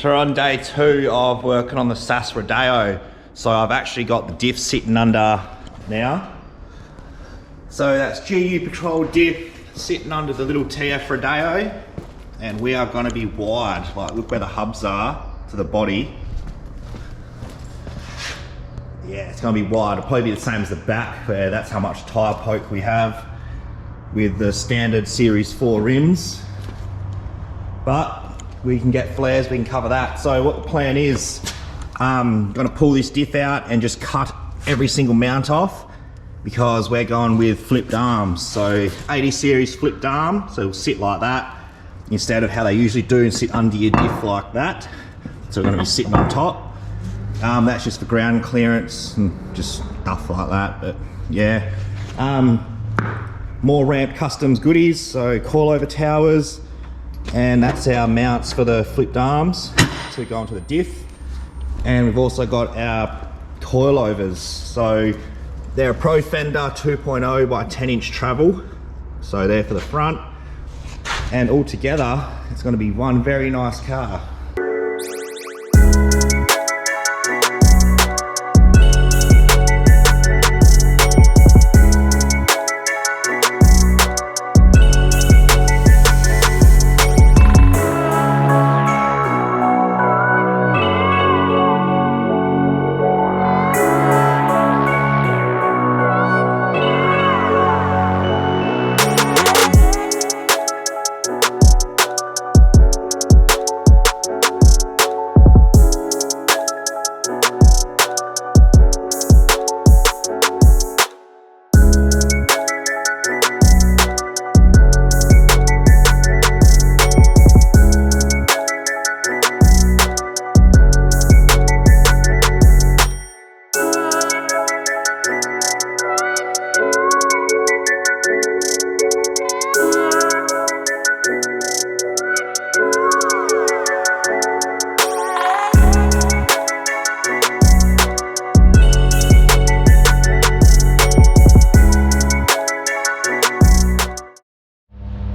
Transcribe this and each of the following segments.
So we're on day 2 of working on the Nissan Rodeo. So I've actually got the diff sitting under now. So that's GU Patrol Diff sitting under the little TF Rodeo. And we are going to be wide, like look where the hubs are to the body. Yeah, it's going to be wide. It'll probably be the same as the back, where that's how much tyre poke we have with the standard Series 4 rims. But we can get flares, we can cover that. So what the plan is, I'm going to pull this diff out and just cut every single mount off, because we're going with flipped arms. So 80 series flipped arm, so it'll sit like that instead of how they usually do and sit under your diff like that. So we're going to be sitting on top. That's just for ground clearance and just stuff like that. But yeah, more ramp customs goodies, so coilover towers, and that's our mounts for the flipped arms to go onto the diff. And we've also got our coilovers. So they're a Pro Fender 2.0 by 10-inch travel. So they're for the front. And all together, it's going to be one very nice car.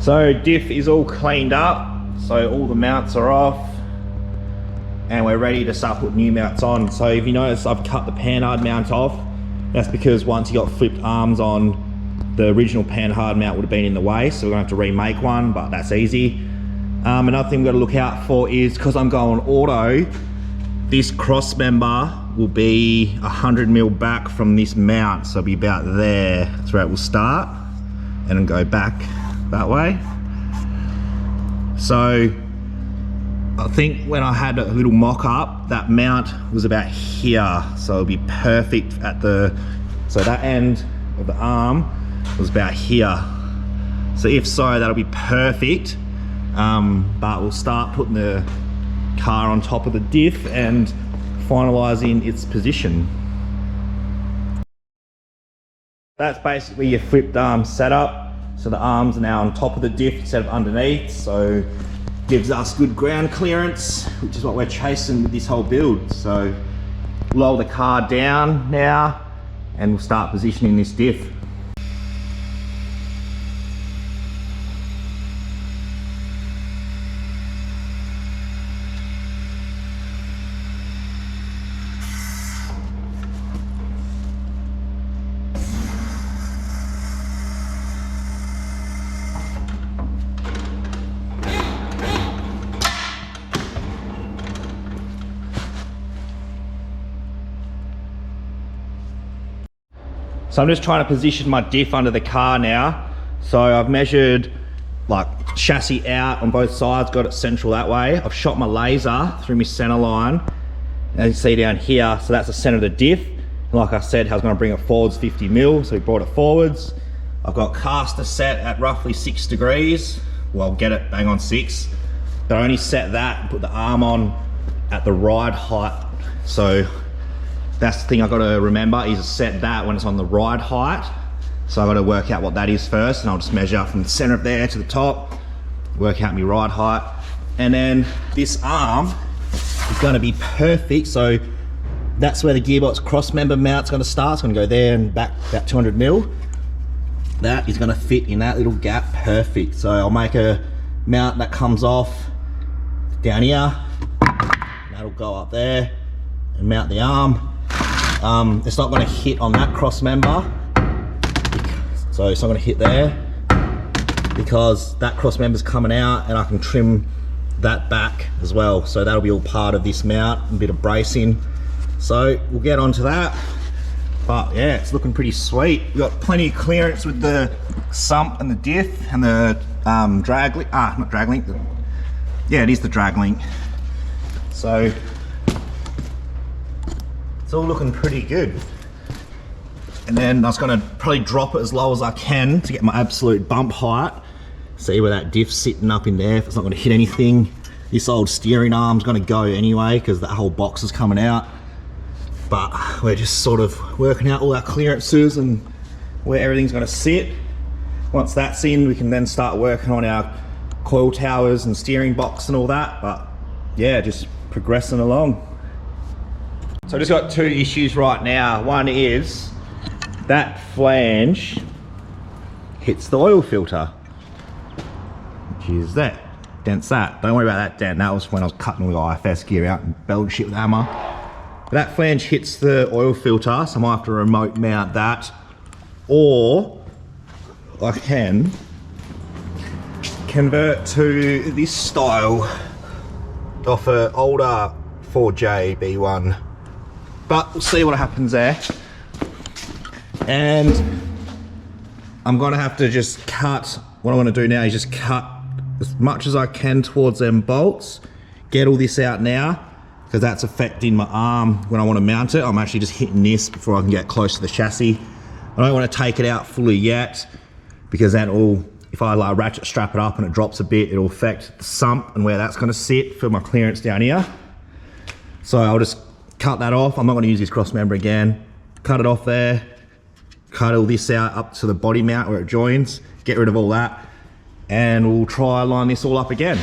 So diff is all cleaned up, so all the mounts are off and we're ready to start putting new mounts on. So if you notice, I've cut the panhard mount off. That's because once you got flipped arms on, the original panhard mount would have been in the way, so we're gonna have to remake one, but that's easy. Another thing we've got to look out for is, because I'm going auto, this cross member will be 100mm back from this mount, so it'll be about there. That's where it will start and then go back that way. So I think when I had a little mock-up, that mount was about here, so it'll be perfect at the, so that end of the arm was about here. So if so, that'll be perfect. But we'll start putting the car on top of the diff and finalising its position. That's basically your flipped arm setup. So the arms are now on top of the diff instead of underneath, so gives us good ground clearance, which is what we're chasing with this whole build. So lower the car down now and we'll start positioning this diff. So I'm just trying to position my diff under the car now. So I've measured like chassis out on both sides, got it central that way. I've shot my laser through my center line, as you see down here. So that's the center of the diff. And like I said, I was going to bring it forwards 50mm, so we brought it forwards. I've got caster set at roughly 6 degrees. Well, I'll get it bang on 6. But I only set that and put the arm on at the ride height. So that's the thing I've got to remember, is set that when it's on the ride height. So I've got to work out what that is first, and I'll just measure from the center of there to the top, work out my ride height. And then this arm is going to be perfect. So that's where the gearbox cross member mount's going to start. It's going to go there and back about 200mm. That is going to fit in that little gap perfect. So I'll make a mount that comes off down here, That'll go up there and mount the arm. It's not going to hit on that cross member, so it's not going to hit there because that cross member's coming out, and I can trim that back as well. So that'll be all part of this mount, a bit of bracing. So we'll get onto that. But yeah, it's looking pretty sweet. We've got plenty of clearance with the sump and the diff and the drag link. Not drag link. Yeah, it is the drag link. So it's all looking pretty good. And then I was gonna probably drop it as low as I can to get my absolute bump height. See where that diff's sitting up in there, if it's not gonna hit anything. This old steering arm's gonna go anyway because that whole box is coming out. But we're just sort of working out all our clearances and where everything's gonna sit. Once that's in, we can then start working on our coil towers and steering box and all that. But yeah, just progressing along. So I just got two issues right now. One is that flange hits the oil filter, which is that, dents that. Don't worry about that dent, that was when I was cutting all the IFS gear out and belted shit with a hammer. But that flange hits the oil filter, so I might have to remote mount that, or I can convert to this style off an older 4J B1. But we'll see what happens there. And I'm gonna have to just cut, what I wanna do now is just cut as much as I can towards them bolts, get all this out now, because that's affecting my arm when I wanna mount it. I'm actually just hitting this before I can get close to the chassis. I don't wanna take it out fully yet, because that will, if I like ratchet strap it up and it drops a bit, it'll affect the sump and where that's gonna sit for my clearance down here. So I'll just cut that off. I'm not gonna use this cross member again. Cut it off there, cut all this out up to the body mount where it joins, get rid of all that, and we'll try line this all up again.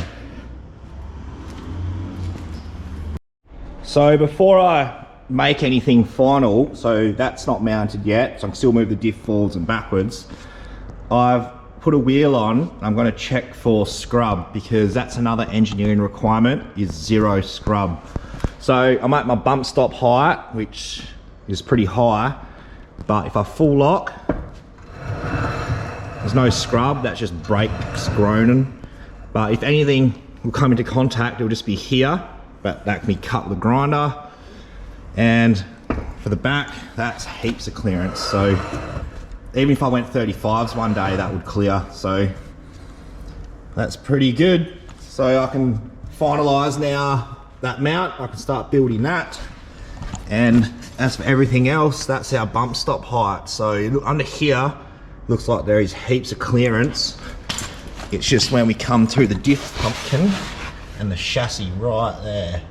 So before I make anything final, so that's not mounted yet, so I can still move the diff forwards and backwards, I've put a wheel on. I'm going to check for scrub, because that's another engineering requirement, is 0 scrub. So I'm at my bump stop height, which is pretty high, but if I full lock, there's no scrub, that's just brakes groaning. But if anything will come into contact, it'll just be here, but that can be cut with a grinder. And for the back, that's heaps of clearance. So even if I went 35s one day, that would clear. So that's pretty good. So I can finalize now that mount, I can start building that. And as for everything else, that's our bump stop height. So under here, looks like there is heaps of clearance. It's just when we come through the diff pumpkin and the chassis right there.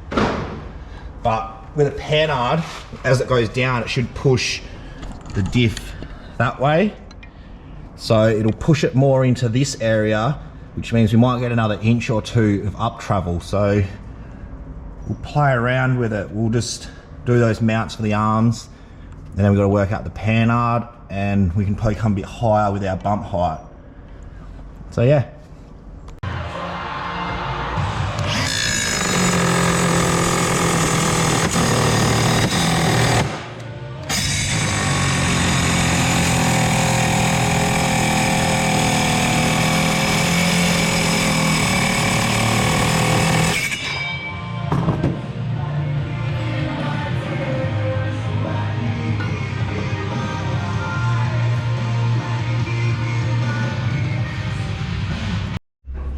But with a panhard, as it goes down, it should push the diff that way. So it'll push it more into this area, which means we might get another inch or two of up travel. So we'll play around with it. We'll just do those mounts for the arms, and then we've got to work out the panhard, and we can probably come a bit higher with our bump height. So yeah.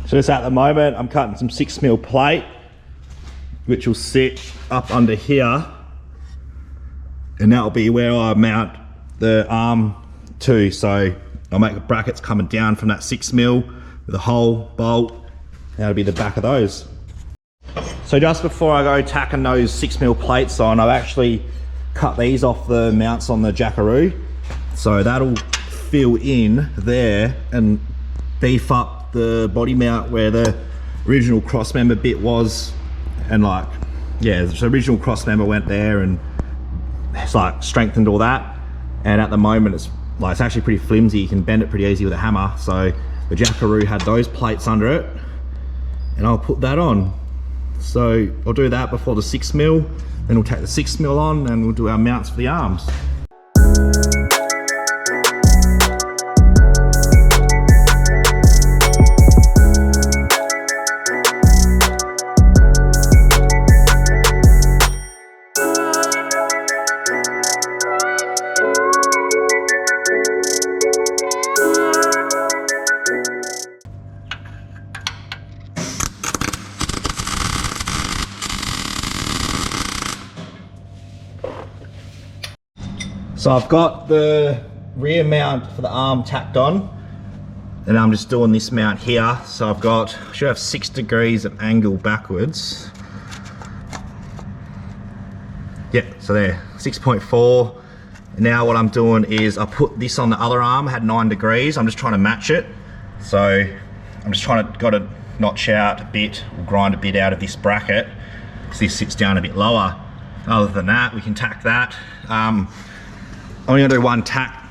So just at the moment, I'm cutting some 6mm plate, which will sit up under here, and that'll be where I mount the arm to. So I'll make the brackets coming down from that 6mm with a hole, bolt, and that'll be the back of those. So just before I go tacking those 6mm plates on, I've actually cut these off the mounts on the Jackaroo. So that'll fill in there and beef up the body mount where the original cross member bit was, and like, yeah, the original cross member went there, and it's like strengthened all that. And at the moment it's like, it's actually pretty flimsy, you can bend it pretty easy with a hammer. So the Jackaroo had those plates under it, and I'll put that on. So I'll do that before the 6mm, then we'll take the 6mm on and we'll do our mounts for the arms. So I've got the rear mount for the arm tacked on, and I'm just doing this mount here. So I've got, I should have 6 degrees of angle backwards. Yeah, so there, 6.4. Now what I'm doing is I put this on the other arm, I had 9 degrees. I'm just trying to match it. So I'm just got to notch out a bit, or grind a bit out of this bracket, so this sits down a bit lower. Other than that, we can tack that. I'm only gonna do one tack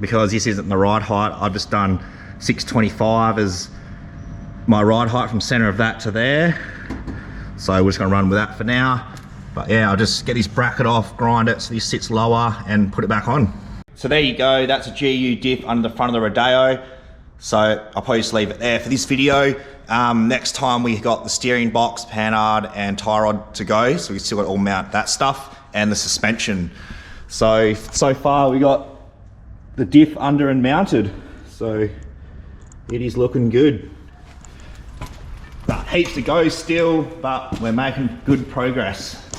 because this isn't the ride height. I've just done 625 as my ride height from center of that to there. So we're just gonna run with that for now. But yeah, I'll just get this bracket off, grind it so this sits lower and put it back on. So there you go, that's a GU diff under the front of the Rodeo. So I'll probably just leave it there for this video. Next time we got the steering box, panhard and tie rod to go. So we still got to all mount that stuff and the suspension. So far we got the diff under and mounted. So it is looking good. But heaps to go still, but we're making good progress.